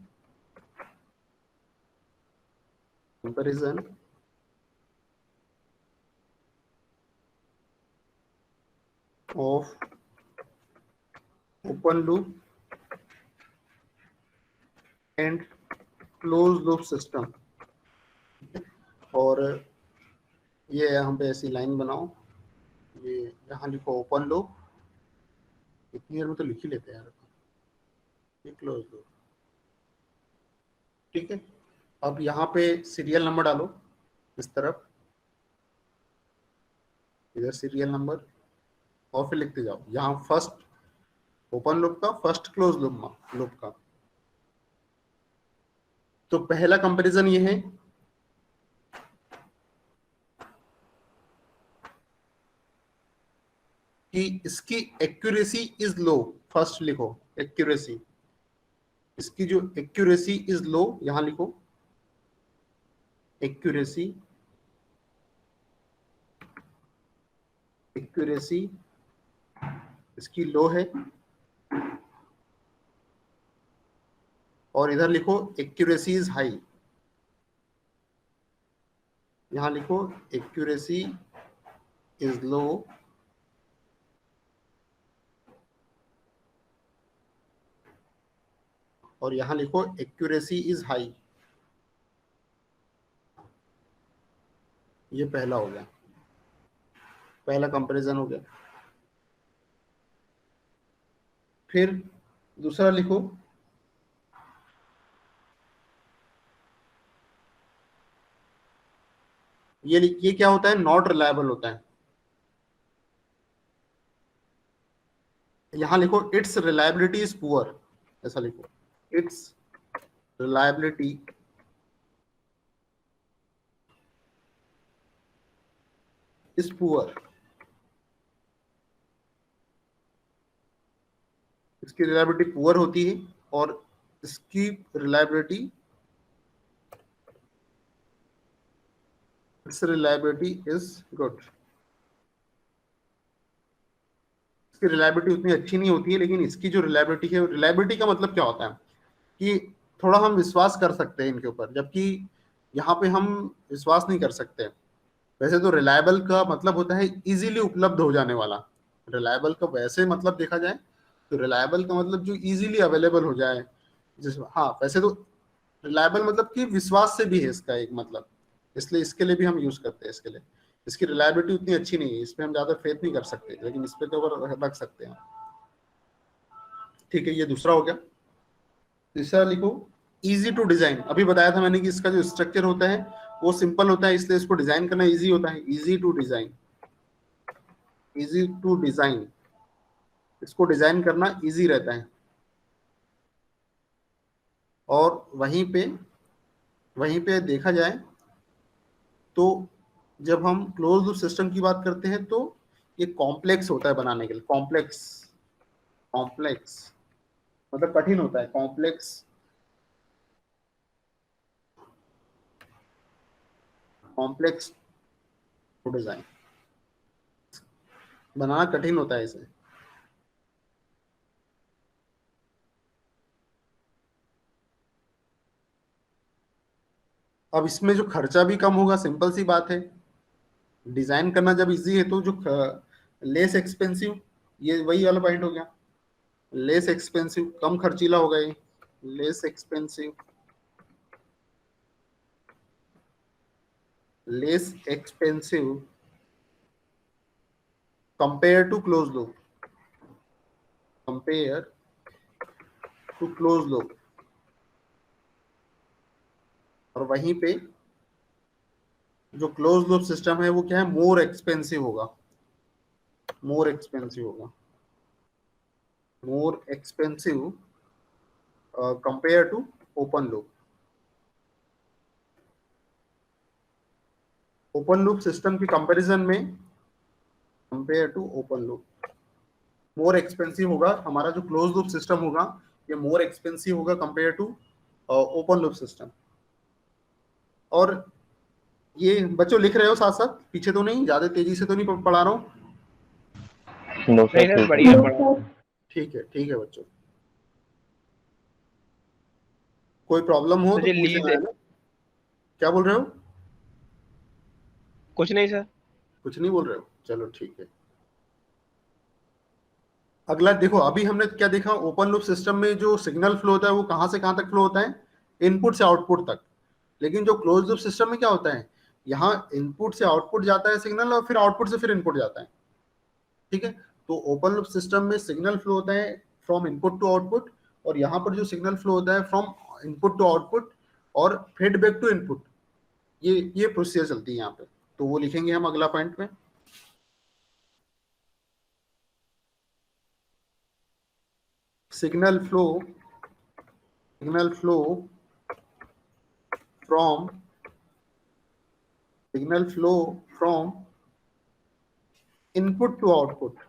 Speaker 1: of open loop and close loop system. और ये यहाँ पे ऐसी लाइन बनाओ, ये यहाँ लिखो ओपन लूप, इतनी देर में तो लिख ही लेते हैं यार, ये क्लोज लूप, ठीक है। अब यहाँ पे सीरियल नंबर डालो इस तरफ, इधर सीरियल नंबर, और फिर लिखते जाओ यहाँ फर्स्ट ओपन लूप का, फर्स्ट क्लोज लूप का। तो पहला कंपैरिजन ये है कि इसकी एक्यूरेसी इज लो, फर्स्ट लिखो एक्यूरेसी, इसकी जो एक्यूरेसी इज लो, यहां लिखो एक्यूरेसी, एक्यूरेसी इसकी लो है, और इधर लिखो एक्यूरेसी इज हाई, यहां लिखो एक्यूरेसी इज लो, और यहां लिखो एक्यूरेसी इज हाई। ये पहला हो गया, पहला कंपैरिजन हो गया। फिर दूसरा लिखो, ये क्या होता है, नॉट रिलायबल होता है। यहां लिखो इट्स रिलायबिलिटी इज पुअर, ऐसा लिखो, इट्स रिलायबिलिटी इज पुअर, इसकी रिलायबिलिटी पुअर होती है, और इसकी reliability, it's reliability is good. इसकी रिलायबिलिटी उतनी अच्छी नहीं होती है, लेकिन इसकी जो रिलायबिलिटी है, रिलायबिलिटी का मतलब क्या होता है कि थोड़ा हम विश्वास कर सकते हैं इनके ऊपर, जबकि यहाँ पे हम विश्वास नहीं कर सकते। वैसे तो रिलायबल का मतलब होता है इजीली उपलब्ध हो जाने वाला, रिलायबल का वैसे मतलब देखा जाए तो रिलायबल का मतलब जो इजीली अवेलेबल हो जाए, जिस, हाँ वैसे तो रिलायबल मतलब कि विश्वास से भी है इसका एक मतलब, इसलिए इसके लिए भी हम यूज करते हैं। इसके लिए इसकी रिलायबिलिटी उतनी अच्छी नहीं है, इस पर हम ज्यादा फेथ नहीं कर सकते, लेकिन इस पे तो रख सकते हैं, ठीक है। ये दूसरा हो गया। तीसरा लिखो इजी टू डिजाइन, अभी बताया था मैंने कि इसका जो स्ट्रक्चर होता है वो सिंपल होता है, इसलिए इसको डिजाइन करना इजी होता है। Easy to design, easy to design, इसको डिजाइन करना इजी रहता है। और वहीं पे देखा जाए तो जब हम क्लोज लूप सिस्टम की बात करते हैं तो ये कॉम्प्लेक्स होता है बनाने के लिए, कॉम्प्लेक्स, कॉम्प्लेक्स मतलब कठिन होता है, कॉम्प्लेक्स, कॉम्प्लेक्स टू डिजाइन, बनाना कठिन होता है इसे। अब इसमें जो खर्चा भी कम होगा, सिंपल सी बात है, डिजाइन करना जब इजी है तो जो लेस एक्सपेंसिव, ये वही वाला पॉइंट हो गया, लेस एक्सपेंसिव, कम खर्चीला होगा ये, less expensive, less expensive compare to close loop, compare to close loop. और वहीं पे जो क्लोज लूप सिस्टम है वो क्या है, मोर एक्सपेंसिव होगा, मोर एक्सपेंसिव होगा, more expensive compare to open loop. Open loop system की कंपैरिजन में, compare to open loop, more expensive होगा हमारा जो क्लोज लूप सिस्टम होगा, ये मोर एक्सपेंसिव होगा compare to open loop system. और ये बच्चों लिख रहे हो साथ साथ, पीछे तो नहीं, ज्यादा तेजी से तो नहीं पढ़ा रहा हूँ?
Speaker 2: नहीं सर, बढ़िया पढ़ा।
Speaker 1: ठीक है बच्चों, कोई प्रॉब्लम हो तो
Speaker 2: मुझे
Speaker 1: पूछ
Speaker 2: लीज
Speaker 1: लेना,
Speaker 2: है।
Speaker 1: है ना? क्या बोल रहे हो?
Speaker 2: कुछ नहीं सर।
Speaker 1: कुछ नहीं बोल रहे हो, चलो ठीक है। अगला देखो, अभी हमने क्या देखा, ओपन लूप सिस्टम में जो सिग्नल फ्लो होता है वो कहाँ से कहाँ तक फ्लो होता है? इनपुट से आउटपुट तक। लेकिन जो क्लोज लूप सिस्टम में क्या होता है, यहाँ इनपुट से आउटपुट जाता है सिग्नल, और फिर आउटपुट से फिर इनपुट जाता है। ठीक है, तो ओपन लूप सिस्टम में सिग्नल फ्लो होता है फ्रॉम इनपुट टू आउटपुट, और यहाँ पर जो सिग्नल फ्लो होता है फ्रॉम इनपुट टू आउटपुट और फीडबैक टू इनपुट। ये प्रोसीजर चलती है यहाँ पे, तो वो लिखेंगे हम अगला पॉइंट में। Signal flow from signal flow from input to output,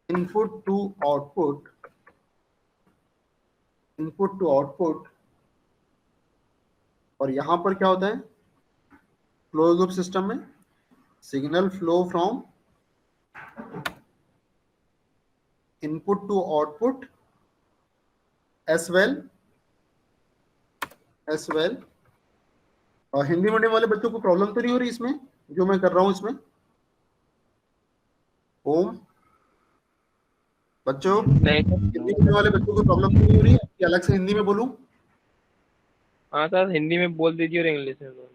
Speaker 1: input to output, input to output। और यहां पर क्या होता है क्लोज लूप सिस्टम में? Signal flow from input to output as well. और हिंदी मीडियम वाले बच्चों को प्रॉब्लम तो नहीं हो रही इसमें जो मैं कर रहा हूं इसमें? ओम, बच्चों
Speaker 2: नहीं
Speaker 1: हिंदी
Speaker 2: सर।
Speaker 1: मीडियम वाले बच्चों को प्रॉब्लम तो नहीं हो रही है कि अलग से हिंदी में बोलूं?
Speaker 2: हाँ सर, हिंदी में बोल दीजिए और इंग्लिश में बोलो।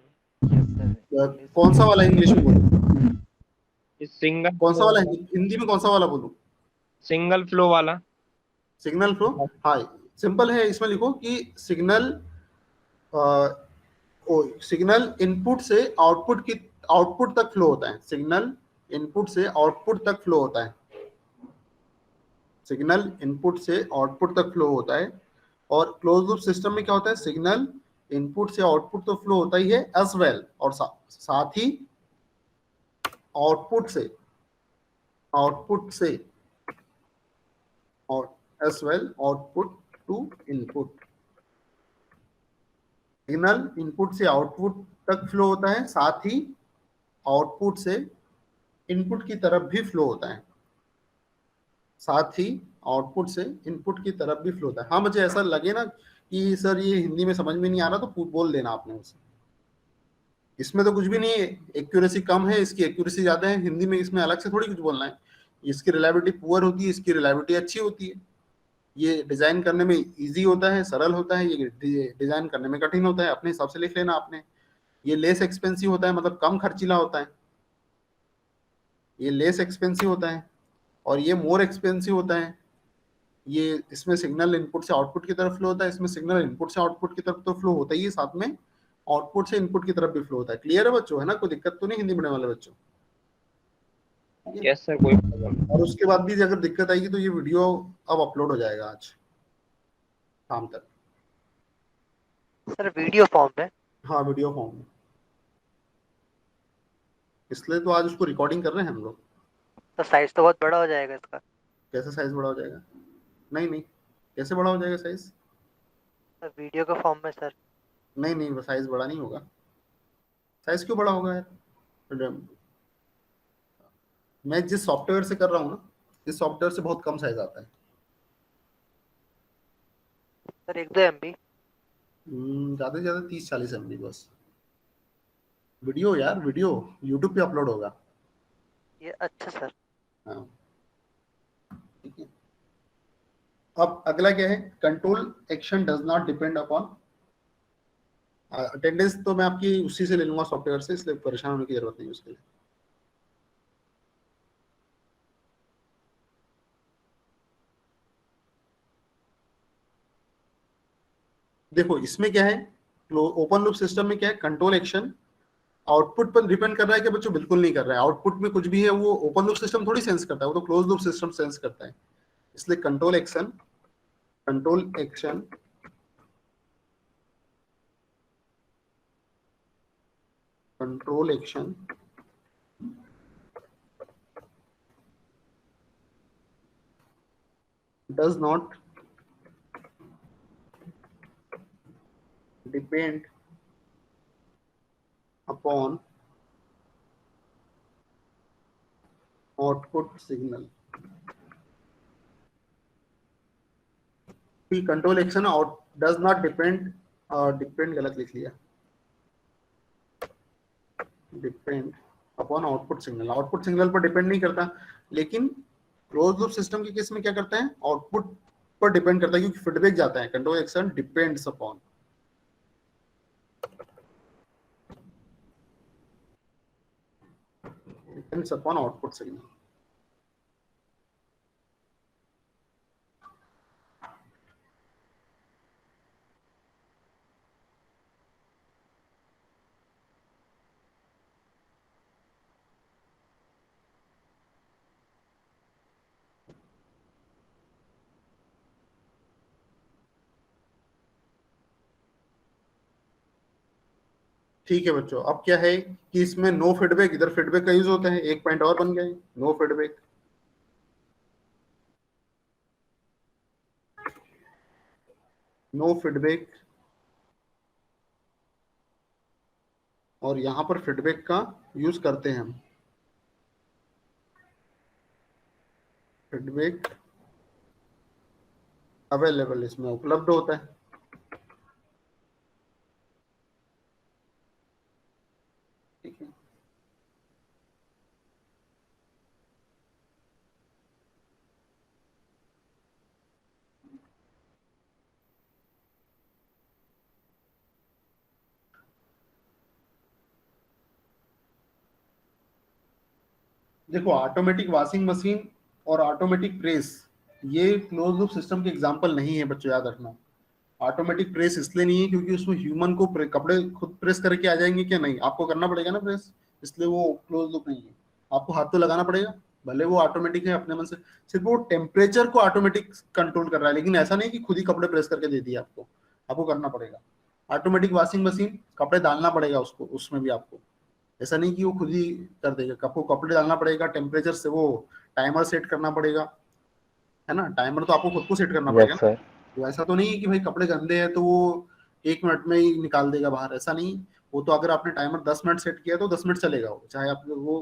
Speaker 1: कौन सा वाला इंग्लिश में बोलूं?
Speaker 2: सिंगल
Speaker 1: कौन सा
Speaker 2: फ्लो
Speaker 1: वाला
Speaker 2: वाला।
Speaker 1: हिंदी में कौन सा वाला बोलूं?
Speaker 2: सिंगल फ्लो वाला।
Speaker 1: Signal flow. हाँ, सिंपल है, इसमें लिखो कि सिग्नल सिग्नल इनपुट से आउटपुट तक फ्लो होता है। सिग्नल इनपुट से आउटपुट तक फ्लो होता है। सिग्नल इनपुट से आउटपुट तक फ्लो होता है। और क्लोज लूप सिस्टम में क्या होता है, सिग्नल इनपुट से आउटपुट तो फ्लो होता ही है एज वेल, और साथ ही आउटपुट से आउटपुट से और as well output to input. Signal input से आउटपुट तक फ्लो होता है, साथ ही आउटपुट से इनपुट की तरफ भी फ्लो होता है। साथ ही आउटपुट से इनपुट की तरफ भी फ्लो होता है। हाँ, मुझे ऐसा लगे ना कि सर ये हिंदी में समझ में नहीं आ रहा, तो बोल देना आपने उसे। इसमें तो कुछ भी नहीं है, एक्यूरेसी कम है, इसकी एक्यूरेसी ज्यादा है। हिंदी में इसमें अलग से थोड़ी कुछ बोलना है। इसकी रिलायबिलिटी पुअर होती है, इसकी रिलायबिलिटी अच्छी होती है। ये डिजाइन करने में इजी होता है, सरल होता है। ये डिजाइन करने में कठिन होता है, अपने हिसाब से लिख लेना आपने। ये लेस एक्सपेंसिव होता है, मतलब कम खर्चीला होता है। ये लेस एक्सपेंसिव होता है, और ये मोर एक्सपेंसिव होता है। ये इसमें सिग्नल इनपुट से आउटपुट की तरफ फ्लो होता है, इसमें सिग्नल इनपुट से आउटपुट की तरफ तो फ्लो होता ही है, साथ में आउटपुट से इनपुट की तरफ भी फ्लो होता है। क्लियर है बच्चों? है ना? कोई दिक्कत तो नहीं हिंदी पढ़ने वाले बच्चों? ठीक है।
Speaker 2: यस सर, कोई प्रॉब्लम।
Speaker 1: और उसके बाद भी अगर दिक्कत आएगी तो ये वीडियो अब अपलोड हो जाएगा आज शाम तक।
Speaker 4: सर वीडियो फॉर्म में?
Speaker 1: हाँ, वीडियो फॉर्म में, इसलिए तो आज उसको रिकॉर्डिंग कर रहे हैं हम लोग।
Speaker 4: तो साइज तो बहुत बड़ा हो जाएगा इसका।
Speaker 1: कैसे साइज बड़ा हो जाएगा? नहीं नहीं, कैसे बड़ा हो जाएगा साइज?
Speaker 4: सर वीडियो के फॉर्म में सर।
Speaker 1: नहीं नहीं, वो साइज बड़ा नहीं होगा। साइज क्यों बड़ा होगा यार? मैं जिस सॉफ्टवेयर से कर रहा हूँ ना, इस सॉफ्टवेयर से बहुत कम साइज आता है।
Speaker 4: Sir 1-2 MB।
Speaker 1: ज्यादा से ज्यादा 30-40 MB बस। वीडियो यार, वीडियो यूट्यूब पे अपलोड होगा।
Speaker 4: ये अच्छा सर।
Speaker 1: हाँ, ठीक है। अब अगला क्या है, control action does not depend upon attendance. तो मैं आपकी उसी से ले लूंगा सॉफ्टवेयर से, इसलिए परेशान होने की जरूरत नहीं उसके लिए। देखो इसमें क्या है, ओपन लूप सिस्टम में क्या है, कंट्रोल एक्शन आउटपुट पर डिपेंड कर रहा है कि बच्चों? बिल्कुल नहीं कर रहा है। आउटपुट में कुछ भी है वो ओपन लूप सिस्टम थोड़ी सेंस करता है, वो तो क्लोज लूप सिस्टम सेंस करता है। इसलिए control action control action does not depend upon output signal. Control action out does not depend, गलत लिख लिया, depend upon output signal. Output signal पर डिपेंड नहीं करता, लेकिन क्लोज लूप सिस्टम के केस में क्या करता है, आउटपुट पर डिपेंड करता है, क्योंकि फीडबैक जाता है। Control action depends upon, output signal. ठीक है बच्चों, अब क्या है कि इसमें नो फीडबैक, इधर फीडबैक का यूज होता है। एक पॉइंट और बन गया है, नो फीडबैक। नो फीडबैक, और यहां पर फीडबैक का यूज करते हैं हम। फीडबैक अवेलेबल, इसमें उपलब्ध होता है। ठीक है, देखो ऑटोमेटिक वॉशिंग मशीन और ऑटोमेटिक प्रेस ये क्लोज लूप सिस्टम के एग्जांपल नहीं है बच्चों, याद रखना। ऑटोमेटिक प्रेस इसलिए नहीं है क्योंकि उसमें ह्यूमन को कपड़े खुद प्रेस करके आ जाएंगे क्या, नहीं, आपको करना पड़ेगा ना प्रेस, इसलिए वो क्लोज लूप नहीं है। आपको हाथ तो लगाना पड़ेगा, भले वो ऑटोमेटिक है अपने मन से, सिर्फ वो टेम्परेचर को ऑटोमेटिक कंट्रोल कर रहा है, लेकिन ऐसा नहीं कि खुद ही कपड़े प्रेस करके दे दिए आपको, आपको करना पड़ेगा। ऑटोमेटिक वॉशिंग मशीन, कपड़े डालना पड़ेगा उसको, उसमें भी आपको, ऐसा नहीं कि वो खुद ही कर देगा, आपको कपड़े डालना पड़ेगा, टेम्परेचर से वो टाइमर सेट करना पड़ेगा, है ना। टाइमर तो आपको खुद को सेट करना पड़ेगा।
Speaker 5: सर।
Speaker 1: तो ऐसा तो नहीं है कि भाई कपड़े गंदे हैं तो वो 1 मिनट में ही निकाल देगा बाहर, ऐसा नहीं। वो तो अगर आपने टाइमर 10 मिनट सेट किया तो 10 मिनट चलेगा वो, चाहे आप वो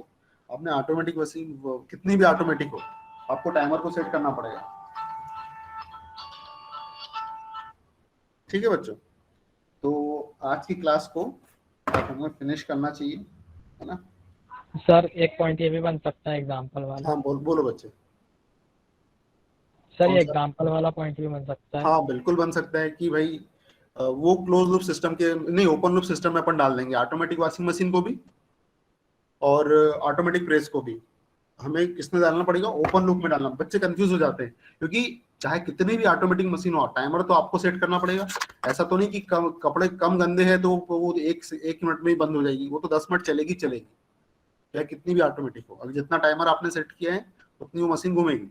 Speaker 1: आपने ऑटोमेटिक मशीन कितनी भी ऑटोमेटिक हो, आपको टाइमर को सेट करना पड़ेगा। ठीक है बच्चों, तो आज की क्लास को हमें फिनिश करना चाहिए, है ना।
Speaker 3: सर एक पॉइंट ये भी बन सकता है एग्जाम्पल वाला।
Speaker 1: हाँ बोलो बच्चे।
Speaker 3: सर
Speaker 1: कौन
Speaker 3: ये
Speaker 1: सा?
Speaker 3: एग्जाम्पल वाला पॉइंट भी बन सकता है।
Speaker 1: हाँ बिल्कुल बन सकता है कि भाई वो क्लोज लूप सिस्टम के नहीं, ओपन लूप सिस्टम में अपन डाल देंगे ऑटोमेटिक वॉशिंग मशीन को भी और ऑटोमेटिक प्रेस को भी। हमें किसमें डालना पड़ेगा, ओपन लूप में डालना। बच्चे कंफ्यूज हो जाते हैं क्योंकि चाहे कितनी भी ऑटोमेटिक मशीन हो, टाइमर तो आपको सेट करना पड़ेगा। ऐसा तो नहीं कि कपड़े कम गंदे हैं तो वो एक मिनट में ही बंद हो जाएगी, वो तो 10 मिनट चलेगी, चाहे कितनी भी ऑटोमेटिक हो। अगर जितना टाइमर आपने सेट किया है उतनी वो मशीन घूमेगी।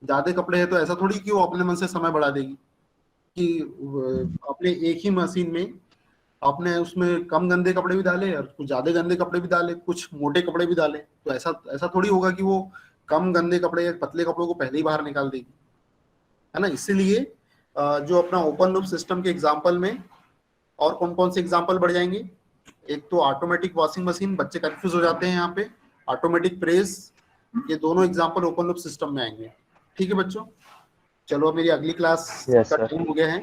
Speaker 1: ज्यादा कपड़े हैं तो ऐसा थोड़ी कि वो अपने मन से समय बढ़ा देगी कि अपने एक ही मशीन में आपने उसमें कम गंदे कपड़े भी डाले और कुछ ज्यादा गंदे कपड़े भी डाले, कुछ मोटे कपड़े भी डाले, तो ऐसा थोड़ी होगा कि वो कम गंदे कपड़े या पतले कपड़ों को पहले ही बाहर निकाल देगी, है ना। इसीलिए जो अपना ओपन लूप सिस्टम के एग्जांपल में और कौन कौन से एग्जांपल बढ़ जाएंगे, एक तो ऑटोमेटिक वॉशिंग मशीन, बच्चे कंफ्यूज हो जाते हैं यहाँ पे, ऑटोमेटिक प्रेस, ये दोनों एग्जांपल ओपन लूप सिस्टम में आएंगे। ठीक है बच्चों, चलो मेरी अगली क्लास का टाइम हो गया है,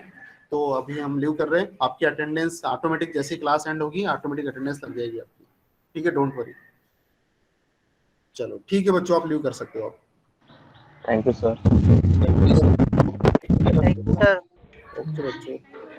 Speaker 1: तो अभी हम लीव कर रहे हैं। आपकी अटेंडेंस ऑटोमेटिक जैसे क्लास एंड होगी ऑटोमेटिक अटेंडेंस लग जाएगी आपकी, ठीक है, डोंट वरी। चलो ठीक है बच्चों, आप लीव कर सकते हो आप।
Speaker 5: Thank you sir.
Speaker 4: Thank you sir.
Speaker 1: Okay बच्चों।